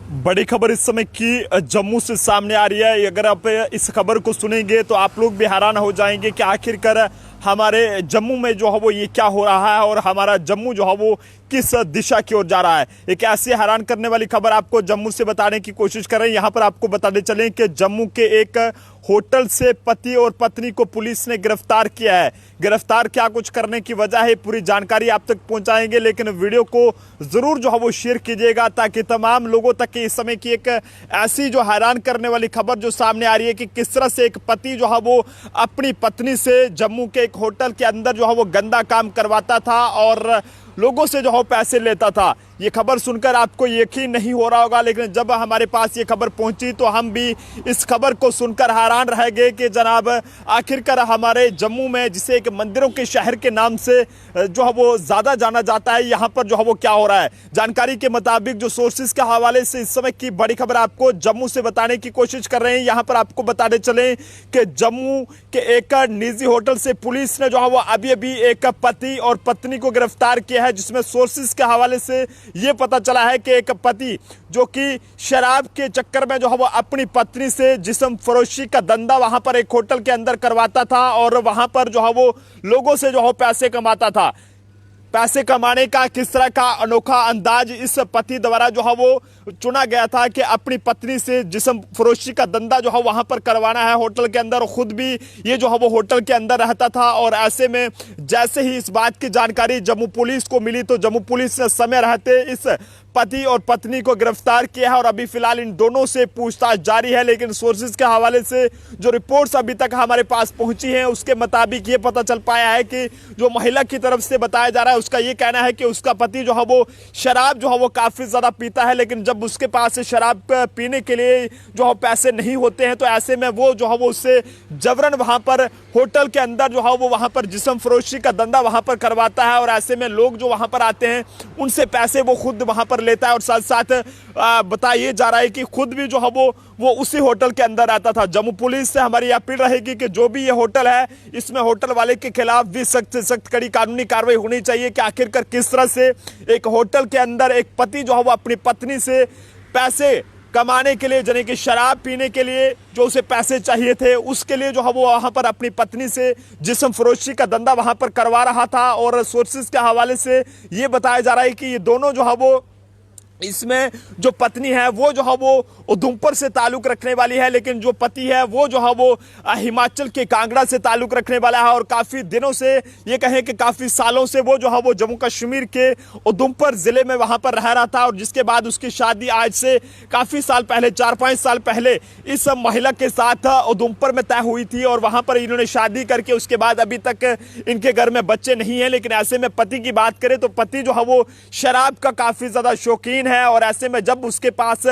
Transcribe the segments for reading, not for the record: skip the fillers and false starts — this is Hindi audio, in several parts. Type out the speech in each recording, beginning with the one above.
बड़ी खबर इस समय की जम्मू से सामने आ रही है। अगर आप इस खबर को सुनेंगे तो आप लोग भी हैरान हो जाएंगे कि आखिरकार हमारे जम्मू में जो है वो ये क्या हो रहा है और हमारा जम्मू जो है वो किस दिशा की ओर जा रहा है। एक ऐसी हैरान करने वाली खबर आपको जम्मू से बताने की कोशिश कर रहे हैं। यहाँ पर आपको बताते चलें कि जम्मू के एक होटल से पति और पत्नी को पुलिस ने गिरफ्तार किया है। गिरफ्तार क्या कुछ करने की वजह है, पूरी जानकारी आप तक पहुंचाएंगे, लेकिन वीडियो को जरूर जो है वो शेयर कीजिएगा ताकि तमाम लोगों तक इस समय की एक ऐसी जो हैरान करने वाली खबर जो सामने आ रही है कि किस तरह से एक पति जो है वो अपनी पत्नी से जम्मू के एक होटल के अंदर जो है वो गंदा काम करवाता था और लोगों से जो है पैसे लेता था। ये खबर सुनकर आपको यकीन नहीं हो रहा होगा, लेकिन जब हमारे पास ये खबर पहुंची तो हम भी इस खबर को सुनकर हैरान रह गए कि जनाब आखिरकार हमारे जम्मू में, जिसे एक मंदिरों के शहर के नाम से जो है वो ज़्यादा जाना जाता है, यहाँ पर जो है वो क्या हो रहा है। जानकारी के मुताबिक जो सोर्सेज के हवाले से इस समय की बड़ी खबर आपको जम्मू से बताने की कोशिश कर रहे हैं। यहाँ पर आपको बताते चलें कि जम्मू के एक निजी होटल से पुलिस ने जो है वो अभी अभी एक पति और पत्नी को गिरफ्तार किया है, जिसमें सोर्सेज के हवाले से ये पता चला है कि एक पति जो कि शराब के चक्कर में जो है वो अपनी पत्नी से जिस्म फरोशी का धंधा वहां पर एक होटल के अंदर करवाता था और वहां पर जो है वो लोगों से जो है पैसे कमाता था। पैसे कमाने का किस तरह का अनोखा अंदाज इस पति द्वारा जो है वो चुना गया था कि अपनी पत्नी से जिस्म फरोशी का धंधा जो है वहां पर करवाना है होटल के अंदर। खुद भी ये जो है वो होटल के अंदर रहता था और ऐसे में जैसे ही इस बात की जानकारी जम्मू पुलिस को मिली तो जम्मू पुलिस ने समय रहते इस पति और पत्नी को गिरफ्तार किया है और अभी फिलहाल इन दोनों से पूछताछ जारी है। लेकिन सोर्सेज के हवाले से जो रिपोर्ट्स अभी तक हमारे पास पहुंची हैं उसके मुताबिक ये पता चल पाया है कि जो महिला की तरफ से बताया जा रहा है उसका ये कहना है कि उसका पति जो है वो शराब जो है वो काफ़ी ज़्यादा पीता है, लेकिन जब उसके पास शराब पीने के लिए जो है पैसे नहीं होते हैं तो ऐसे में वो जो है वो उससे जबरन वहाँ पर होटल के अंदर जो है वो वहाँ पर जिस्म फरोशी का धंधा वहाँ पर करवाता है और ऐसे में लोग जो वहाँ पर आते हैं उनसे पैसे वो खुद वहाँ पर लेता है और साथ साथ बताया जा रहा है कि खुद भी जो है वो उसी होटल के अंदर आता था। जम्मू पुलिस से हमारी अपील रहेगी कि जो भी ये होटल है इसमें होटल वाले के खिलाफ भी सख्त से सख्त कड़ी कानूनी कार्रवाई होनी चाहिए कि आखिरकार किस तरह से एक होटल के अंदर एक पति जो है वो अपनी पत्नी से पैसे कमाने के लिए, यानी कि शराब पीने के लिए जो उसे पैसे चाहिए थे उसके लिए जो है वो वहाँ पर अपनी पत्नी से जिस्म फरोशी का धंधा वहाँ पर करवा रहा था। और सोर्सेज के हवाले से ये बताया जा रहा है कि ये दोनों जो है वो इसमें जो पत्नी है वो जो है वो उधमपुर से ताल्लुक रखने वाली है, लेकिन जो पति है वो जो है वो हिमाचल के कांगड़ा से ताल्लुक रखने वाला है और काफ़ी दिनों से, ये कहें कि काफ़ी सालों से वो जो है वो जम्मू कश्मीर के उधमपुर ज़िले में वहाँ पर रह रहा था। और जिसके बाद उसकी शादी आज से काफ़ी साल पहले, 4-5 साल पहले इस महिला के साथ उधमपुर में तय हुई थी और वहाँ पर इन्होंने शादी करके उसके बाद अभी तक इनके घर में बच्चे नहीं हैं। लेकिन ऐसे में पति की बात करें तो पति जो है वो शराब का काफ़ी ज़्यादा शौकीन है और ऐसे में जब उसके पास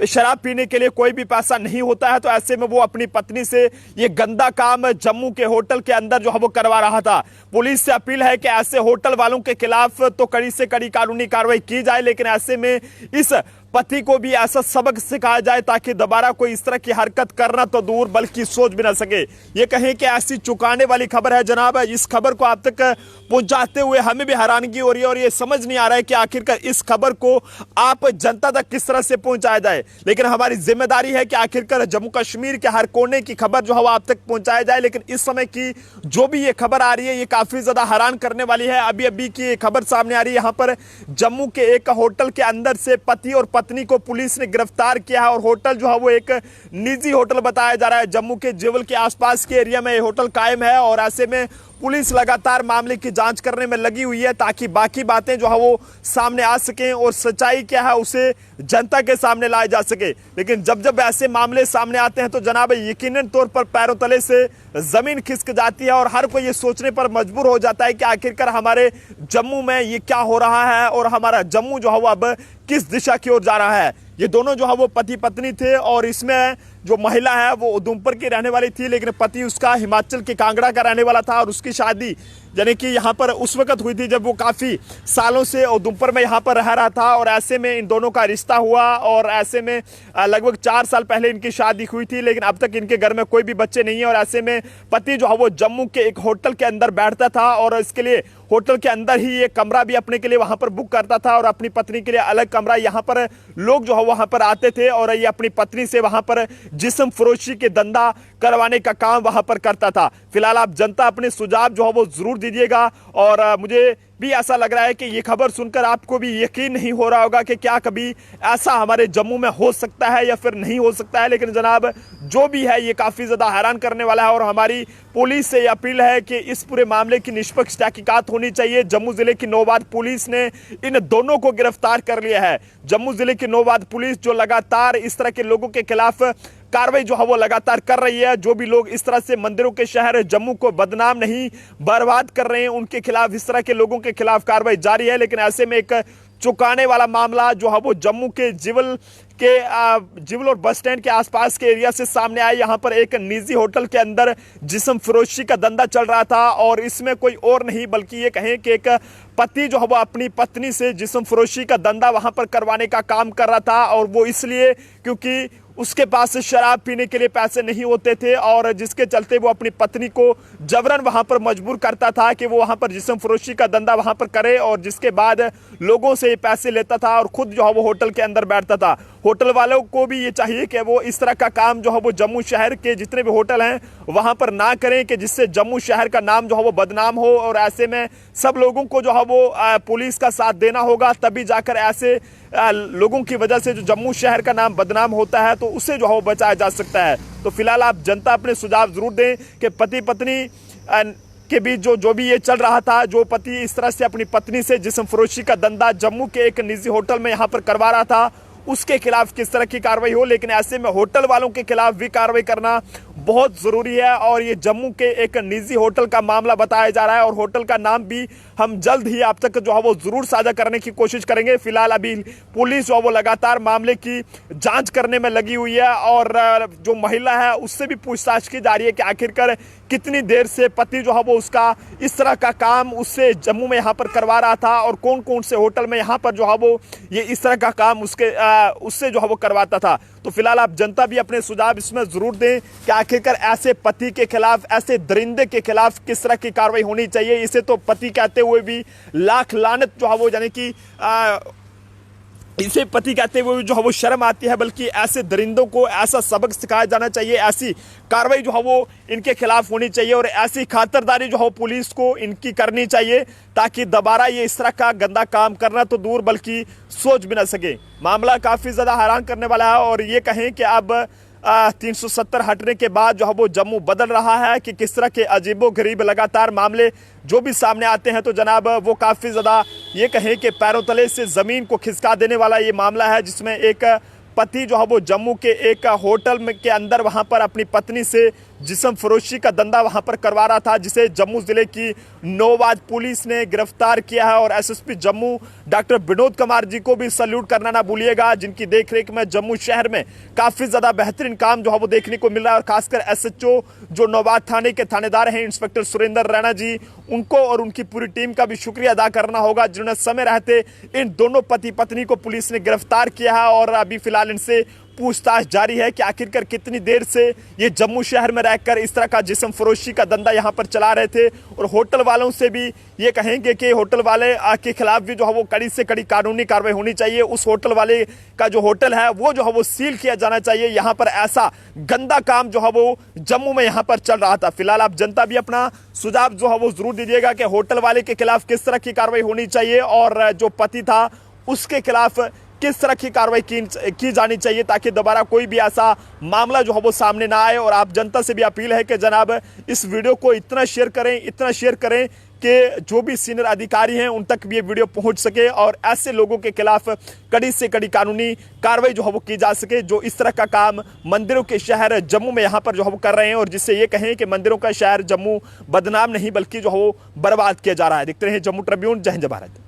शराब पीने के लिए कोई भी पैसा नहीं होता है तो ऐसे में वो अपनी पत्नी से ये गंदा काम जम्मू के होटल के अंदर जो है वो करवा रहा था। पुलिस से अपील है कि ऐसे होटल वालों के खिलाफ तो कड़ी से कड़ी कानूनी कार्रवाई की जाए, लेकिन ऐसे में इस पति को भी ऐसा सबक सिखाया जाए ताकि दोबारा कोई इस तरह की हरकत करना तो दूर बल्कि सोच भी ना सके। ये कहें कि ऐसी चुकाने वाली खबर है जनाब। इस खबर को आप तक पहुंचाते हुए हमें भी हैरानगी हो रही है और ये समझ नहीं आ रहा है कि आखिरकार इस खबर को आप जनता तक किस तरह से पहुंचाया जाए। लेकिन हमारी जिम्मेदारी है कि आखिरकार जम्मू कश्मीर के हर कोने की खबर जो है वो आप तक पहुंचाया जाए। लेकिन इस समय की जो भी ये खबर आ रही है ये काफी ज्यादा हैरान करने वाली है। अभी अभी की खबर सामने आ रही है, यहाँ पर जम्मू के एक होटल के अंदर से पति और पत्नी को पुलिस ने गिरफ्तार किया है और होटल जो है वो एक निजी होटल बताया जा रहा है। जम्मू के जेवल के आसपास के एरिया में ये होटल कायम है और ऐसे में पुलिस लगातार मामले की जांच करने में लगी हुई है ताकि बाकी बातें जो है वो सामने आ सकें और सच्चाई क्या है उसे जनता के सामने लाया जा सके। लेकिन जब जब ऐसे मामले सामने आते हैं तो जनाब यकीनन तौर पर पैरों तले से जमीन खिसक जाती है और हर कोई ये सोचने पर मजबूर हो जाता है कि आखिरकार हमारे जम्मू में ये क्या हो रहा है और हमारा जम्मू जो है वो अब किस दिशा की ओर जा रहा है। ये दोनों जो है वो पति पत्नी थे और इसमें जो महिला है वो उधमपुर की रहने वाली थी, लेकिन पति उसका हिमाचल के कांगड़ा का रहने वाला था और उसकी शादी यानी कि यहाँ पर उस वक्त हुई थी जब वो काफ़ी सालों से उधमपुर में यहाँ पर रह रहा था और ऐसे में इन दोनों का रिश्ता हुआ और ऐसे में लगभग 4 साल पहले इनकी शादी हुई थी, लेकिन अब तक इनके घर में कोई भी बच्चे नहीं है। और ऐसे में पति जो है वो जम्मू के एक होटल के अंदर बैठता था और इसके लिए होटल के अंदर ही एक कमरा भी अपने के लिए वहाँ पर बुक करता था और अपनी पत्नी के लिए अलग कमरा यहाँ पर लोग जो है है वहां पर आते थे और ये अपनी पत्नी से वहां पर जिस्म फरोशी के धंधा करवाने का काम वहां पर करता था। फिलहाल आप जनता अपने सुझाव जो है वो जरूर दीजिएगा और मुझे भी ऐसा लग रहा है कि ये खबर सुनकर आपको भी यकीन नहीं हो रहा होगा कि क्या कभी ऐसा हमारे जम्मू में हो सकता है या फिर नहीं हो सकता है। लेकिन जनाब जो भी है ये काफ़ी ज़्यादा हैरान करने वाला है और हमारी पुलिस से अपील है कि इस पूरे मामले की निष्पक्ष तहकीकात होनी चाहिए। जम्मू जिले की नौबाद पुलिस ने इन दोनों को गिरफ्तार कर लिया है। जम्मू जिले की नौबाद पुलिस जो लगातार इस तरह के लोगों के खिलाफ कार्रवाई जो है वो लगातार कर रही है। जो भी लोग इस तरह से मंदिरों के शहर जम्मू को बदनाम नहीं बर्बाद कर रहे हैं उनके खिलाफ इस तरह के लोगों के खिलाफ कार्रवाई जारी है। लेकिन ऐसे में एक चौंकाने वाला मामला जो है वो जम्मू के जिवल और बस स्टैंड के आसपास के एरिया से सामने आया। यहाँ पर एक निजी होटल के अंदर जिस्म फरोशी का धंधा चल रहा था और इसमें कोई और नहीं बल्कि ये कहें कि एक पति जो है वो अपनी पत्नी से जिस्म फरोशी का धंधा वहां पर करवाने का काम कर रहा था और वो इसलिए क्योंकि उसके पास शराब पीने के लिए पैसे नहीं होते थे और जिसके चलते वो अपनी पत्नी को जबरन वहां पर मजबूर करता था कि वो वहां पर जिस्म फरोशी का धंधा वहां पर करे और जिसके बाद लोगों से पैसे लेता था और खुद जो है वो होटल के अंदर बैठता था। होटल वालों को भी ये चाहिए कि वो इस तरह का काम जो है वो जम्मू शहर के जितने भी होटल हैं वहां पर ना करें कि जिससे जम्मू शहर का नाम जो है वो बदनाम हो और ऐसे में सब लोगों को जो है वो पुलिस का साथ देना होगा तभी जाकर ऐसे लोगों की वजह से जो जम्मू शहर का नाम बदनाम होता है तो उसे जो है वो बचाया जा सकता है। तो फिलहाल आप जनता अपने सुझाव जरूर दें कि पति पत्नी के बीच जो भी ये चल रहा था, जो पति इस तरह से अपनी पत्नी से जिस्म फरोशी का धंधा जम्मू के एक निजी होटल में यहाँ पर करवा रहा था उसके खिलाफ किस तरह की कार्रवाई हो। लेकिन ऐसे में होटल वालों के खिलाफ भी कार्रवाई करना बहुत ज़रूरी है और ये जम्मू के एक निजी होटल का मामला बताया जा रहा है और होटल का नाम भी हम जल्द ही आप तक जो है वो ज़रूर साझा करने की कोशिश करेंगे। फिलहाल अभी पुलिस जो है वो लगातार मामले की जांच करने में लगी हुई है और जो महिला है उससे भी पूछताछ की जा रही है कि आखिरकार कितनी देर से पति जो है वो उसका इस तरह का काम उससे जम्मू में यहाँ पर करवा रहा था और कौन कौन से होटल में यहाँ पर जो है वो ये इस तरह का काम उससे जो है वो करवाता था। तो फिलहाल आप जनता भी अपने सुझाव इसमें जरूर दें कि आखिरकार ऐसे पति के खिलाफ ऐसे दरिंदे के खिलाफ किस तरह की कार्रवाई होनी चाहिए। इसे तो पति कहते हुए भी लाख लानत जो है वो यानी कि इसे पति कहते हुए जो है वो शर्म आती है, बल्कि ऐसे दरिंदों को ऐसा सबक सिखाया जाना चाहिए, ऐसी कार्रवाई जो है वो इनके खिलाफ होनी चाहिए और ऐसी खातिरदारी जो है पुलिस को इनकी करनी चाहिए ताकि दोबारा ये इस तरह का गंदा काम करना तो दूर बल्कि सोच भी ना सके। मामला काफ़ी ज़्यादा हैरान करने वाला है और ये कहें कि अब 370 हटने के बाद जो है वो जम्मू बदल रहा है कि किस तरह के अजीबोगरीब लगातार मामले जो भी सामने आते हैं तो जनाब वो काफ़ी ज़्यादा ये कहें कि पैरों तले से ज़मीन को खिसका देने वाला ये मामला है, जिसमें एक पति जो है वो जम्मू के एक होटल में के अंदर वहां पर अपनी पत्नी से जिस्म फरोशी का धंधा वहां पर करवा रहा था, जिसे जम्मू जिले की नौबाद पुलिस ने गिरफ्तार किया है। और एसएसपी जम्मू डॉक्टर विनोद कुमार जी को भी सैल्यूट करना ना भूलिएगा, जिनकी देखरेख में जम्मू शहर में काफ़ी ज़्यादा बेहतरीन काम जो है वो देखने को मिल रहा है। और खासकर एसएचओ जो नौबाद थाने के थानेदार हैं इंस्पेक्टर सुरेंद्र रैना जी, उनको और उनकी पूरी टीम का भी शुक्रिया अदा करना होगा जिन्होंने समय रहते इन दोनों पति पत्नी को पुलिस ने गिरफ्तार किया है और अभी फिलहाल इनसे पूछताछ जारी है कि आखिरकार कितनी देर से ये जम्मू शहर में रहकर इस तरह का जिस्म फरोशी का धंधा यहाँ पर चला रहे थे। और होटल वालों से भी ये कहेंगे कि होटल वाले के खिलाफ भी जो है वो कड़ी से कड़ी कानूनी कार्रवाई होनी चाहिए। उस होटल वाले का जो होटल है वो जो है वो सील किया जाना चाहिए। यहाँ पर ऐसा गंदा काम जो है वो जम्मू में यहाँ पर चल रहा था। फिलहाल आप जनता भी अपना सुझाव जो है वो जरूर दीजिएगा कि होटल वाले के खिलाफ किस तरह की कार्रवाई होनी चाहिए और जो पति था उसके खिलाफ किस तरह की कार्रवाई की जानी चाहिए ताकि दोबारा कोई भी ऐसा मामला जो है वो सामने ना आए। और आप जनता से भी अपील है कि जनाब इस वीडियो को इतना शेयर करें कि जो भी सीनियर अधिकारी हैं उन तक भी ये वीडियो पहुंच सके और ऐसे लोगों के खिलाफ कड़ी से कड़ी कानूनी कार्रवाई जो है वो की जा सके जो इस तरह का काम मंदिरों के शहर जम्मू में यहाँ पर जो है वो कर रहे हैं और जिससे ये कहें कि मंदिरों का शहर जम्मू बदनाम नहीं बल्कि जो है वो बर्बाद किया जा रहा है। देखते रहे जम्मू ट्रिब्यून। जय हिंद जय भारत।